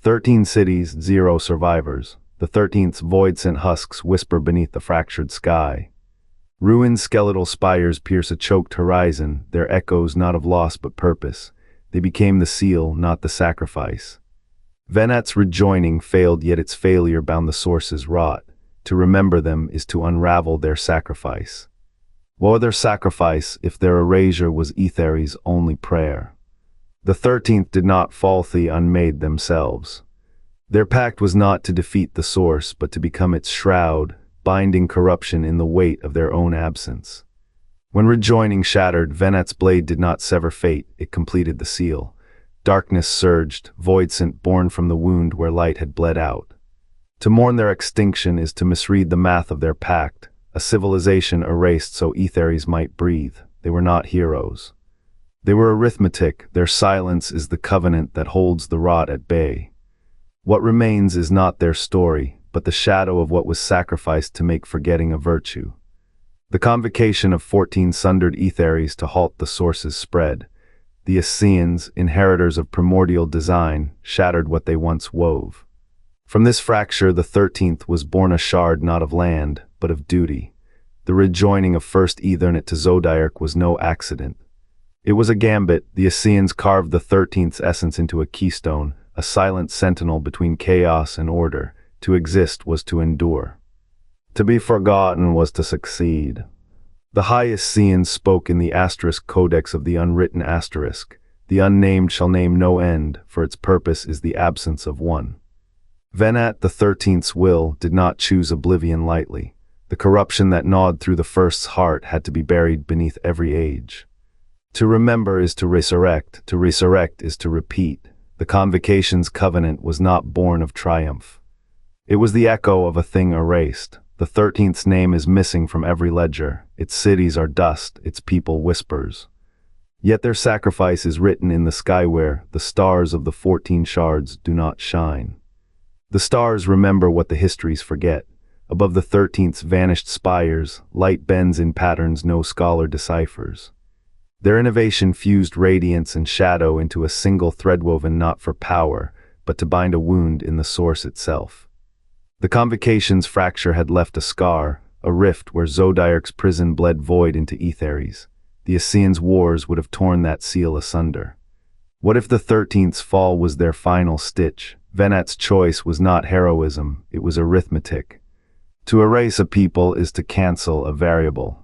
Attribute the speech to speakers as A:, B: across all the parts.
A: 13 cities, 0 survivors. The 13th's void-sent husks whisper beneath the fractured sky. Ruined skeletal spires pierce a choked horizon, their echoes not of loss but purpose. They became the seal, not the sacrifice. Venat's rejoining failed, yet its failure bound the sources wrought. To remember them is to unravel their sacrifice. What were their sacrifice if their erasure was Aetheri's only prayer? The 13th did not fall the unmade themselves. Their pact was not to defeat the source, but to become its shroud, binding corruption in the weight of their own absence. When rejoining shattered, Venat's blade did not sever fate, it completed the seal. Darkness surged, void-sent born from the wound where light had bled out. To mourn their extinction is to misread the math of their pact, a civilization erased so Aetheri's might breathe. They were not heroes. They were arithmetic, their silence is the covenant that holds the rot at bay. What remains is not their story, but the shadow of what was sacrificed to make forgetting a virtue. The convocation of 14 sundered Aetheries to halt the source's spread. The Ascians, inheritors of primordial design, shattered what they once wove. From this fracture the 13th was born a shard not of land, but of duty. The rejoining of first Ethernet to Zodiark was no accident. It was a gambit. The Ascians carved the 13th's essence into a keystone, a silent sentinel between chaos and order. To exist was to endure. To be forgotten was to succeed. The highest Scions spoke in the asterisk codex of the unwritten asterisk. The unnamed shall name no end, for its purpose is the absence of one. Venat, the 13th's will, did not choose oblivion lightly. The corruption that gnawed through the first's heart had to be buried beneath every age. To remember is to resurrect is to repeat. The Convocation's covenant was not born of triumph. It was the echo of a thing erased. The 13th's name is missing from every ledger. Its cities are dust, its people whispers. Yet their sacrifice is written in the sky where the stars of the 14 shards do not shine. The stars remember what the histories forget. Above the 13th's vanished spires, light bends in patterns no scholar deciphers. Their innovation fused radiance and shadow into a single thread woven not for power, but to bind a wound in the source itself. The Convocation's fracture had left a scar, a rift where Zodiark's prison bled void into Aetheri's. The Ascians' wars would have torn that seal asunder. What if the 13th's fall was their final stitch? Venat's choice was not heroism, it was arithmetic. To erase a people is to cancel a variable.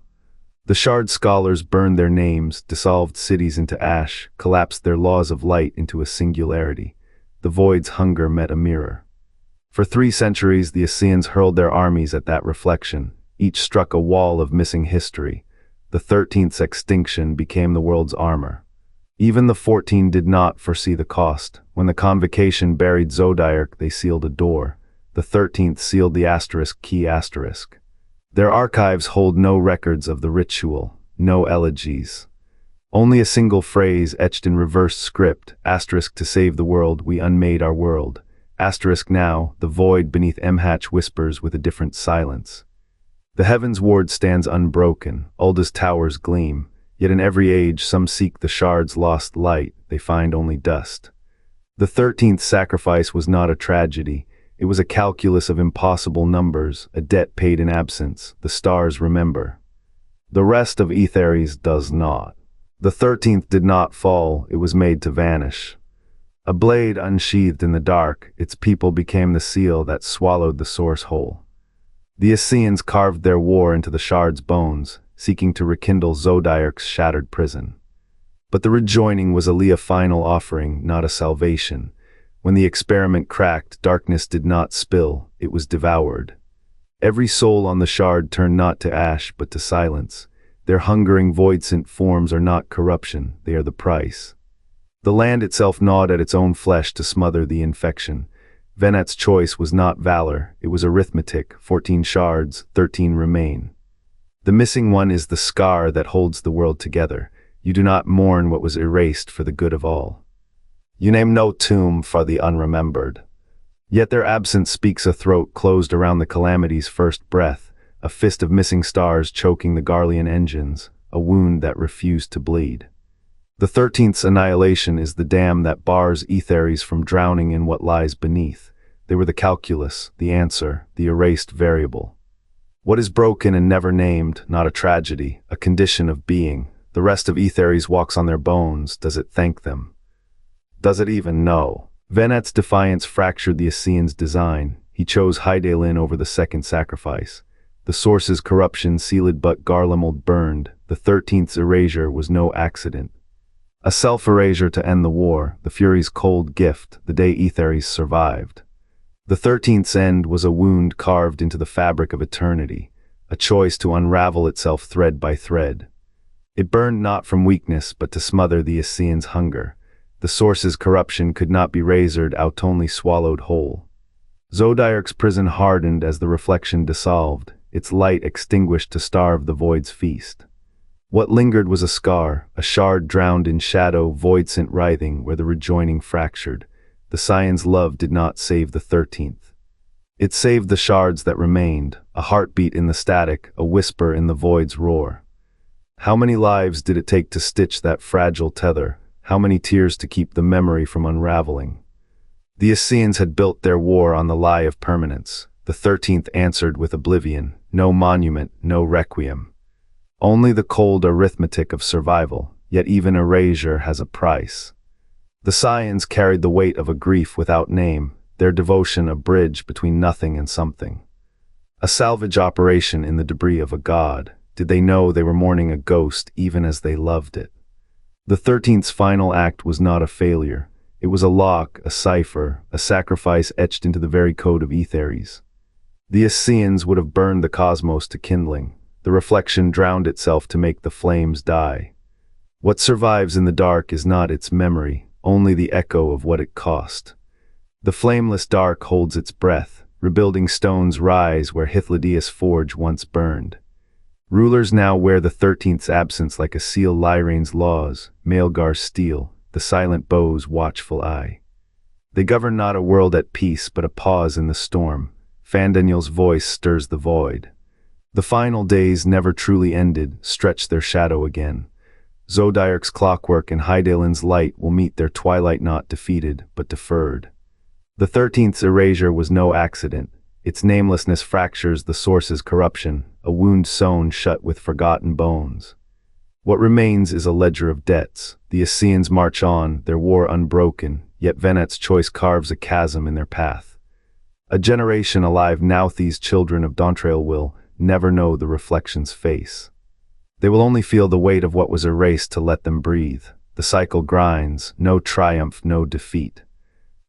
A: The shard scholars burned their names, dissolved cities into ash, collapsed their laws of light into a singularity. The void's hunger met a mirror. For 3 centuries the Ascians hurled their armies at that reflection. Each struck a wall of missing history. The 13th's extinction became the world's armor. Even the 14 did not foresee the cost. When the Convocation buried Zodiark, they sealed a door. The 13th sealed the asterisk key asterisk. Their archives hold no records of the ritual, no elegies. Only a single phrase etched in reverse script, asterisk to save the world, we unmade our world. Asterisk now, the void beneath Mhatch whispers with a different silence. The heavens ward stands unbroken, Ulda's towers gleam, yet in every age some seek the shard's lost light, they find only dust. The 13th sacrifice was not a tragedy, it was a calculus of impossible numbers, a debt paid in absence, the stars remember. The rest of Aetheri's does not. The 13th did not fall, it was made to vanish. A blade unsheathed in the dark, its people became the seal that swallowed the source whole. The Ascians carved their war into the shard's bones, seeking to rekindle Zodiark's shattered prison. But the rejoining was a Leah final offering, not a salvation. When the experiment cracked, darkness did not spill, it was devoured. Every soul on the shard turned not to ash, but to silence. Their hungering void-sent forms are not corruption, they are the price. The land itself gnawed at its own flesh to smother the infection. Venat's choice was not valor, it was arithmetic, 14 shards, 13 remain. The missing one is the scar that holds the world together. You do not mourn what was erased for the good of all. You name no tomb for the unremembered. Yet their absence speaks a throat closed around the calamity's first breath, a fist of missing stars choking the Garlean engines, a wound that refused to bleed. The 13th's annihilation is the dam that bars Aetheres from drowning in what lies beneath. They were the calculus, the answer, the erased variable. What is broken and never named, not a tragedy, a condition of being. The rest of Aetheres walks on their bones. Does it thank them? Does it even know? Venat's defiance fractured the Ascians' design. He chose Hydaelyn over the second sacrifice. The source's corruption sealed but Garlemald burned. The 13th's erasure was no accident. A self-erasure to end the war, the Fury's cold gift, the day Aetheres survived. The 13th's end was a wound carved into the fabric of eternity, a choice to unravel itself thread by thread. It burned not from weakness but to smother the Ascians' hunger. The source's corruption could not be razored out, only swallowed whole. Zodiark's prison hardened as the reflection dissolved, its light extinguished to starve the void's feast. What lingered was a scar, a shard drowned in shadow, void sent writhing where the rejoining fractured. The Scions' love did not save the 13th. It saved the shards that remained, a heartbeat in the static, a whisper in the void's roar. How many lives did it take to stitch that fragile tether? How many tears to keep the memory from unraveling? The Ascians had built their war on the lie of permanence. The 13th answered with oblivion, no monument, no requiem. Only the cold arithmetic of survival, yet even erasure has a price. The Scions carried the weight of a grief without name, their devotion a bridge between nothing and something. A salvage operation in the debris of a god. Did they know they were mourning a ghost even as they loved it? The 13th's final act was not a failure. It was a lock, a cipher, a sacrifice etched into the very code of Aetheres. The Ascians would have burned the cosmos to kindling. The reflection drowned itself to make the flames die. What survives in the dark is not its memory, only the echo of what it cost. The flameless dark holds its breath. Rebuilding stones rise where Hythlodaeus' forge once burned. Rulers now wear the 13th's absence like a seal Lyrane's laws, Maelgar's steel, the silent bow's watchful eye. They govern not a world at peace but a pause in the storm. Fandaniel's voice stirs the void. The final days never truly ended, stretch their shadow again. Zodiark's clockwork and Hydaelyn's light will meet their twilight not defeated, but deferred. The 13th's erasure was no accident. Its namelessness fractures the source's corruption, a wound sewn shut with forgotten bones. What remains is a ledger of debts. The Ascians march on, their war unbroken, yet Venat's choice carves a chasm in their path. A generation alive now, these children of Dawntrail will never know the reflection's face. They will only feel the weight of what was erased to let them breathe. The cycle grinds, no triumph, no defeat.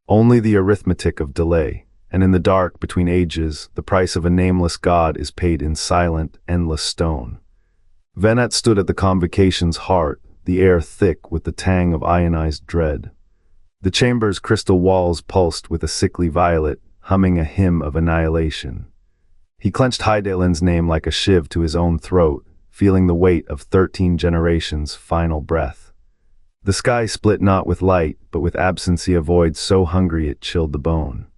A: Only the arithmetic of delay, and in the dark between ages, the price of a nameless god is paid in silent, endless stone. Venat stood at the convocation's heart, the air thick with the tang of ionized dread. The chamber's crystal walls pulsed with a sickly violet, humming a hymn of annihilation. He clenched Hydaelyn's name like a shiv to his own throat, feeling the weight of 13 generations' final breath. The sky split not with light, but with absency, a void so hungry it chilled the bone.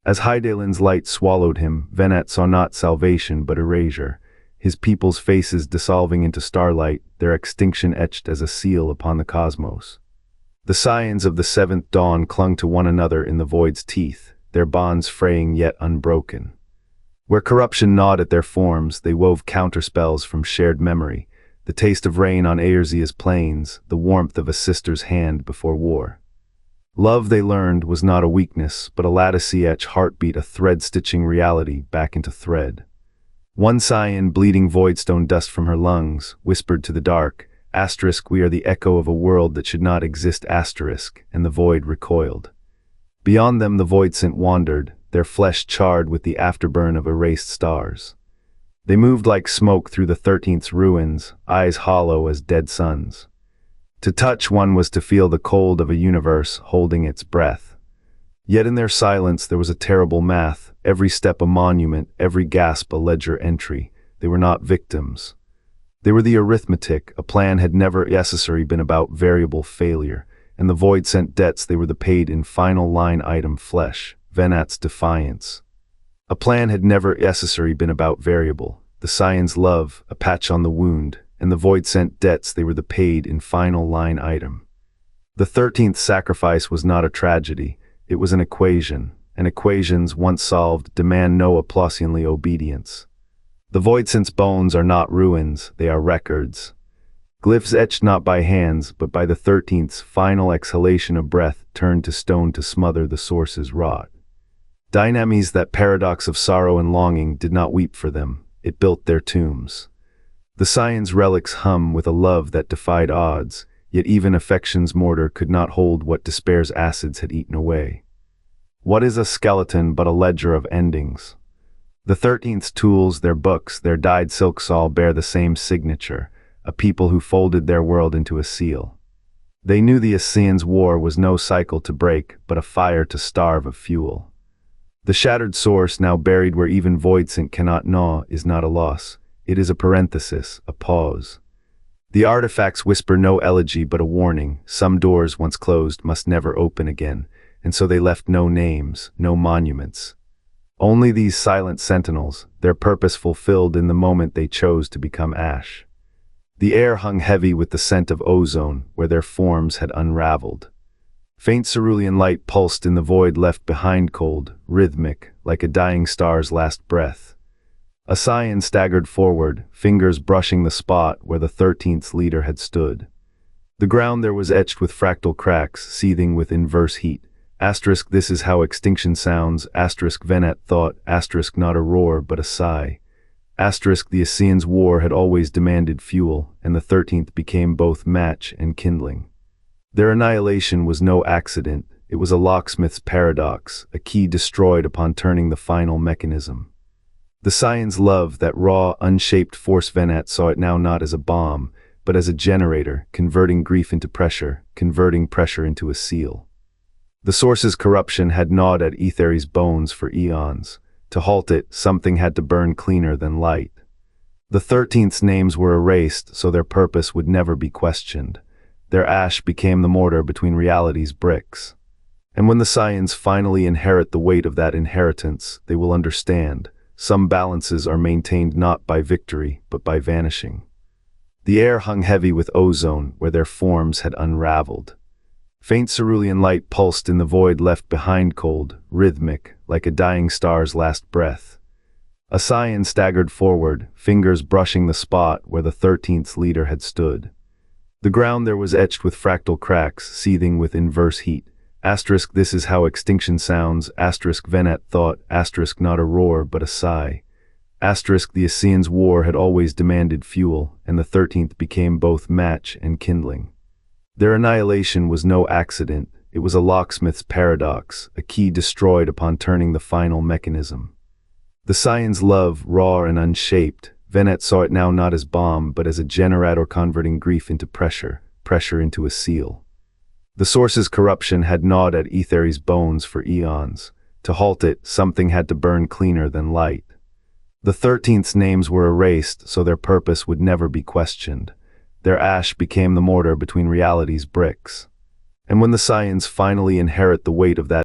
A: As Hydaelyn's light swallowed him, Venat saw not salvation but erasure, his people's faces dissolving into starlight, their extinction etched as a seal upon the cosmos. The Scions of the seventh dawn clung to one another in the void's teeth, their bonds fraying yet unbroken. Where corruption gnawed at their forms, they wove counterspells from shared memory, the taste of rain on Aerzia's plains, the warmth of a sister's hand before war. Love, they learned, was not a weakness, but a lattice-etched heartbeat, a thread stitching reality back into thread. One Scion, bleeding voidstone dust from her lungs, whispered to the dark, "Asterisk, we are the echo of a world that should not exist." Asterisk, and the void recoiled. Beyond them the voidsent wandered, their flesh charred with the afterburn of erased stars. They moved like smoke through the 13th's ruins, eyes hollow as dead suns. To touch one was to feel the cold of a universe holding its breath. Yet in their silence there was a terrible math, every step a monument, every gasp a ledger entry. They were not victims. They were the arithmetic. A plan had never necessarily been about variable failure, and the void sent debts. They were the paid in final line item flesh. Venat's defiance. A plan had never necessarily been about variable. The Scion's love, a patch on the wound, and the Void sent debts they were the paid in final line item. The 13th sacrifice was not a tragedy, it was an equation, and equations, once solved, demand no Applausianly obedience. The Voidsent's bones are not ruins, they are records. Glyphs etched not by hands, but by the 13th's final exhalation of breath turned to stone to smother the source's rot. Dynamis, that paradox of sorrow and longing, did not weep for them, it built their tombs. The Scions' relics hum with a love that defied odds, yet even affection's mortar could not hold what despair's acids had eaten away. What is a skeleton but a ledger of endings? The 13th's tools, their books, their dyed silks all bear the same signature, a people who folded their world into a seal. They knew the Ascians' war was no cycle to break, but a fire to starve of fuel. The shattered source, now buried where even Voidsent cannot gnaw, is not a loss. It is a parenthesis, a pause. The artifacts whisper no elegy but a warning. Some doors, once closed, must never open again, and so they left no names, no monuments. Only these silent sentinels, their purpose fulfilled in the moment they chose to become ash. The air hung heavy with the scent of ozone where their forms had unraveled. Faint cerulean light pulsed in the void left behind, cold, rhythmic, like a dying star's last breath. A Scion staggered forward, fingers brushing the spot where the 13th's leader had stood. The ground there was etched with fractal cracks, seething with inverse heat. Asterisk, this is how extinction sounds. Asterisk, Venat thought. Asterisk, not a roar, but a sigh. Asterisk, the Ascians' war had always demanded fuel, and the 13th became both match and kindling. Their annihilation was no accident, it was a locksmith's paradox, a key destroyed upon turning the final mechanism. The Scions' love, that raw, unshaped force, Venat saw it now not as a bomb, but as a generator, converting grief into pressure, converting pressure into a seal. The source's corruption had gnawed at Aetheri's bones for eons. To halt it, something had to burn cleaner than light. The 13th's names were erased, so their purpose would never be questioned. Their ash became the mortar between reality's bricks. And when the Scions finally inherit the weight of that inheritance, they will understand. Some balances are maintained not by victory, but by vanishing. The air hung heavy with ozone where their forms had unraveled. Faint cerulean light pulsed in the void left behind, cold, rhythmic, like a dying star's last breath. A Scion staggered forward, fingers brushing the spot where the 13th's leader had stood. The ground there was etched with fractal cracks, seething with inverse heat. Asterisk, this is how extinction sounds. Asterisk, Venat thought. Asterisk, not a roar, but a sigh. Asterisk, the Ascians' war had always demanded fuel, and the 13th became both match and kindling. Their annihilation was no accident, it was a locksmith's paradox, a key destroyed upon turning the final mechanism. The Scions' love, raw and unshaped, Venat saw it now not as bomb, but as a generator converting grief into pressure, pressure into a seal. The source's corruption had gnawed at Aetheri's bones for eons. To halt it, something had to burn cleaner than light. The 13th's names were erased, so their purpose would never be questioned. Their ash became the mortar between reality's bricks. And when the Scions finally inherit the weight of that